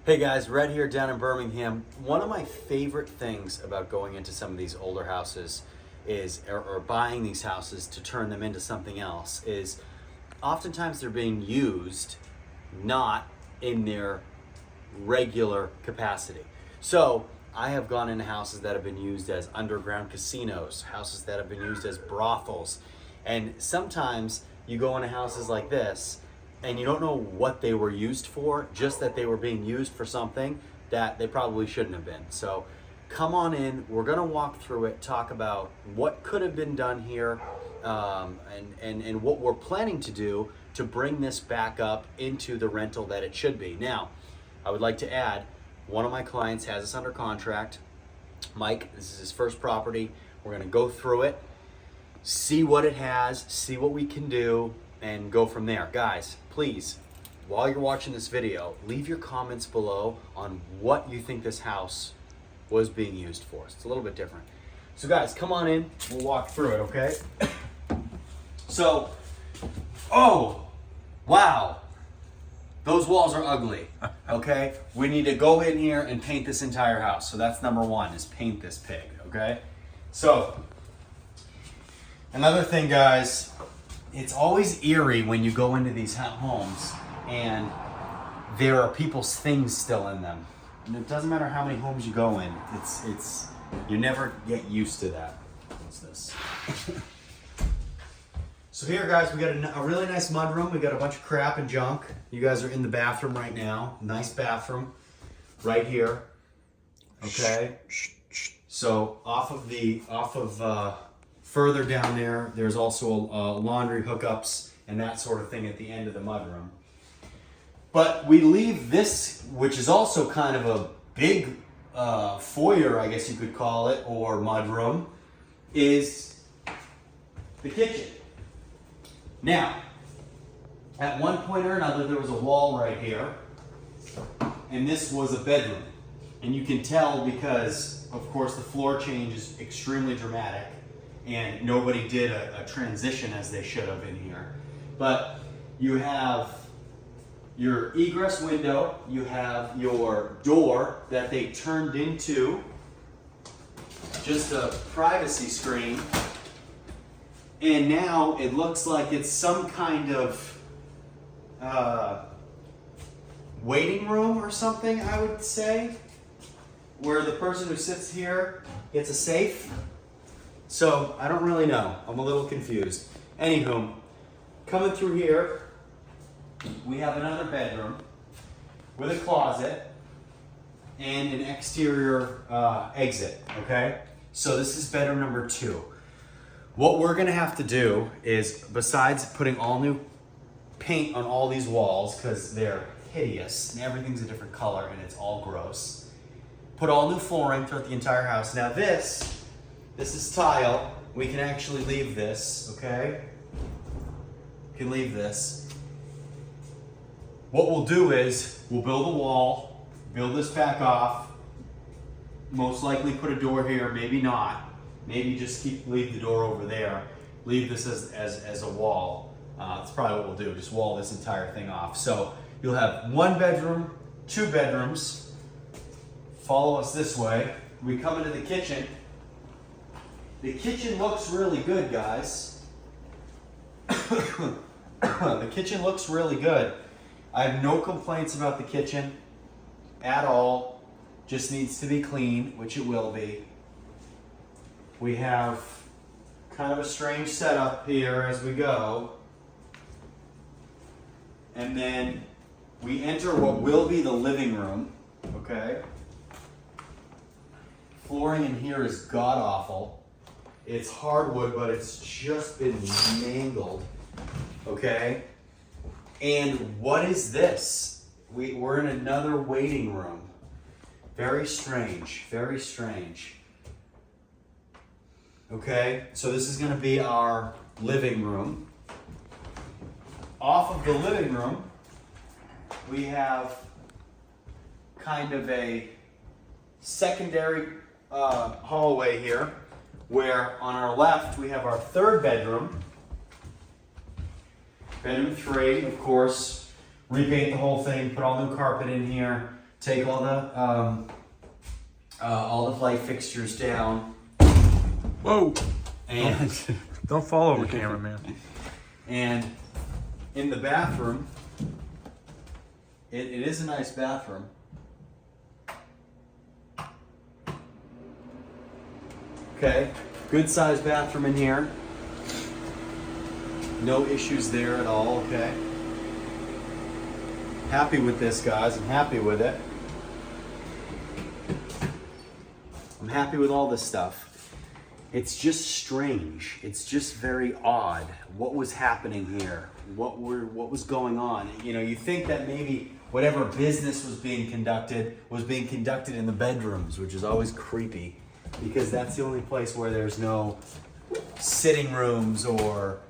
Hey guys, Red here down in Birmingham. One of my favorite things about going into some of these older houses or buying these houses to turn them into something else is oftentimes they're being used not in their regular capacity. So I have gone into houses that have been used as underground casinos, houses that have been used as brothels, and sometimes you go into houses like this and you don't know what they were used for, just that they were being used for something that they probably shouldn't have been. So come on in, we're gonna walk through it, talk about what could have been done here, and what we're planning to do to bring this back up into the rental that it should be. Now, I would like to add, one of my clients has this under contract. Mike, this is his first property. We're gonna go through it, see what it has, see what we can do, and go from there. Guys, please, while you're watching this video, leave your comments below on what you think this house was being used for. It's a little bit different. So guys, come on in, we'll walk through it, okay? So, oh, wow. Those walls are ugly, okay? We need to go in here and paint this entire house. So that's number one, is paint this pig, okay? So, another thing, guys, it's always eerie when you go into these homes and there are people's things still in them. And it doesn't matter how many homes you go in, you never get used to that. What's this? So here, guys, we got a really nice mudroom. We got a bunch of crap and junk. You guys are in the bathroom right now. Nice bathroom right here. Okay. So further down there, there's also laundry hookups and that sort of thing at the end of the mudroom. But we leave this, which is also kind of a big foyer, I guess you could call it, or mudroom, is the kitchen. Now, at one point or another, there was a wall right here, and this was a bedroom. And you can tell because, of course, the floor change is extremely dramatic, and nobody did a transition as they should have in here. But you have your egress window, you have your door that they turned into just a privacy screen. And now it looks like it's some kind of waiting room or something, I would say, where the person who sits here gets a safe. So I don't really know. I'm a little confused. Anywho, coming through here, we have another bedroom with a closet and an exterior exit, okay? So this is bedroom number 2. What we're gonna have to do is, besides putting all new paint on all these walls, because they're hideous and everything's a different color and it's all gross, put all new flooring throughout the entire house. Now this is tile. We can actually leave this, okay? We can leave this. What we'll do is, we'll build a wall, build this back off, most likely put a door here, maybe not. Maybe just leave the door over there. Leave this as a wall. That's probably what we'll do, just wall this entire thing off. So you'll have 1 bedroom, 2 bedrooms. Follow us this way. We come into the kitchen. The kitchen looks really good, guys. The kitchen looks really good. I have no complaints about the kitchen at all. Just needs to be clean, which it will be. We have kind of a strange setup here as we go. And then we enter what will be the living room, okay? Flooring in here is god-awful. It's hardwood, but it's just been mangled, okay? And what is this? We're in another waiting room. Very strange, very strange. Okay, so this is gonna be our living room. Off of the living room, we have kind of a secondary hallway here, where on our left we have our 3rd bedroom. Bedroom 3, of course, repaint the whole thing, put all new carpet in here, take all the light fixtures down. Whoa! And Don't fall over, cameraman. And in the bathroom, it is a nice bathroom. Okay, good sized bathroom in here. No issues there at all, okay? Happy with this, guys. I'm happy with it. I'm happy with all this stuff. It's just strange. It's just very odd. What was happening here? What was going on? You know, you think that maybe whatever business was being conducted in the bedrooms, which is always creepy, because that's the only place where there's no sitting rooms or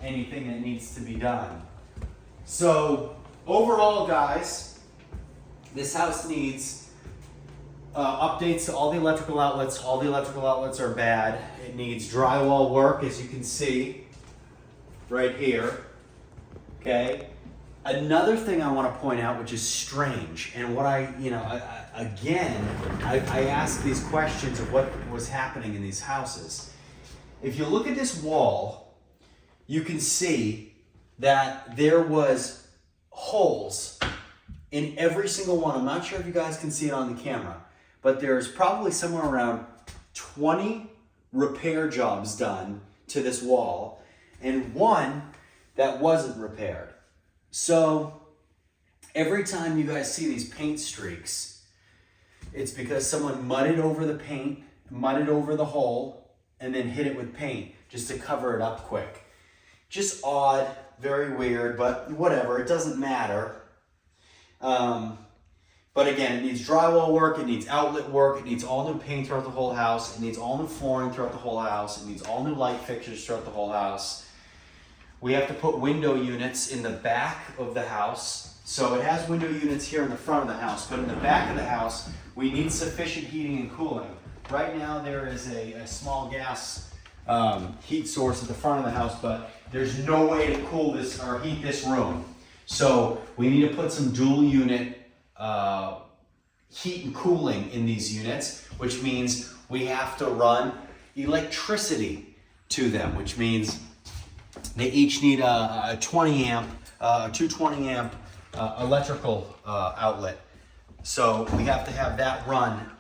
anything that needs to be done. So overall, guys, this house needs updates to all the electrical outlets. All the electrical outlets are bad. It needs drywall work, as you can see right here. Okay. Another thing I want to point out, which is strange, and what I ask these questions of what was happening in these houses. If you look at this wall, you can see that there was holes in every single one. I'm not sure if you guys can see it on the camera, but there's probably somewhere around 20 repair jobs done to this wall and one that wasn't repaired. So every time you guys see these paint streaks, it's because someone mudded over the paint, mudded over the hole, and then hit it with paint just to cover it up quick. Just odd, very weird, but whatever, it doesn't matter. But again, it needs drywall work, it needs outlet work, it needs all new paint throughout the whole house, it needs all new flooring throughout the whole house, it needs all new light fixtures throughout the whole house. We have to put window units in the back of the house. So it has window units here in the front of the house, but in the back of the house, we need sufficient heating and cooling. Right now there is a small gas heat source at the front of the house, but there's no way to cool this or heat this room. So we need to put some dual unit heat and cooling in these units, which means we have to run electricity to them, which means they each need a 20 amp, 220 amp electrical outlet. So we have to have that run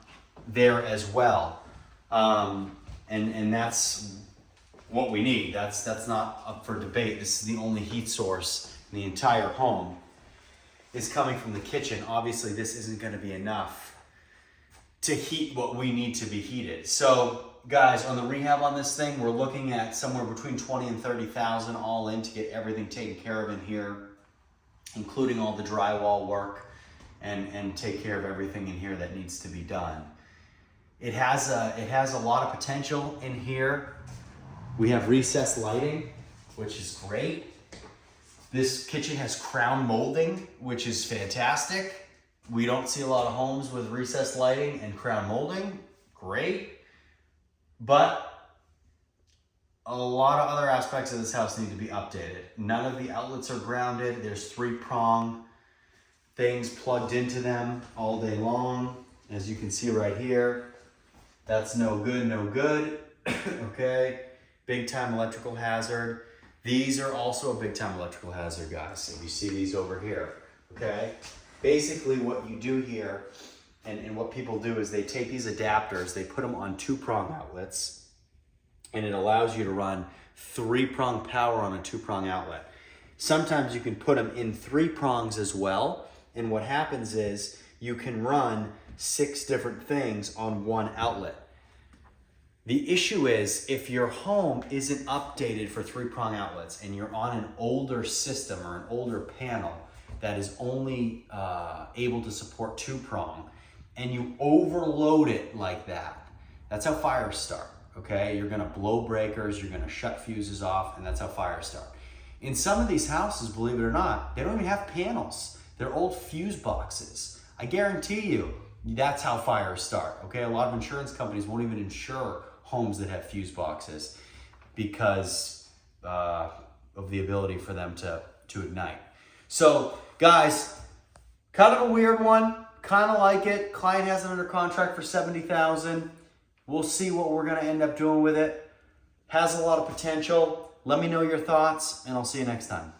there as well. And that's what we need. That's not up for debate. This is the only heat source in the entire home is coming from the kitchen. Obviously this isn't going to be enough to heat what we need to be heated. So guys, on the rehab on this thing, we're looking at somewhere between 20 and 30,000 all in to get everything taken care of in here, including all the drywall work and take care of everything in here that needs to be done. It has a lot of potential in here. We have recessed lighting, which is great. This kitchen has crown molding, which is fantastic. We don't see a lot of homes with recessed lighting and crown molding. Great. But a lot of other aspects of this house need to be updated. None of the outlets are grounded. There's 3-prong things plugged into them all day long. As you can see right here, that's no good, no good. Okay, big time electrical hazard. These are also a big time electrical hazard, guys. If you see these over here, okay? Basically what you do here and what people do is they take these adapters, they put them on 2-prong outlets, and it allows you to run 3-prong power on a 2-prong outlet. Sometimes you can put them in 3 prongs as well, and what happens is you can run 6 different things on one outlet. The issue is if your home isn't updated for 3-prong outlets and you're on an older system or an older panel that is only able to support 2-prong, and you overload it like that, that's how fires start, okay? You're gonna blow breakers, you're gonna shut fuses off, and that's how fires start. In some of these houses, believe it or not, they don't even have panels. They're old fuse boxes. I guarantee you, that's how fires start, okay? A lot of insurance companies won't even insure homes that have fuse boxes because of the ability for them to ignite. So, guys, kind of a weird one, kind of like it. Client has it under contract for $70,000. We'll see what we're gonna end up doing with it. Has a lot of potential. Let me know your thoughts, and I'll see you next time.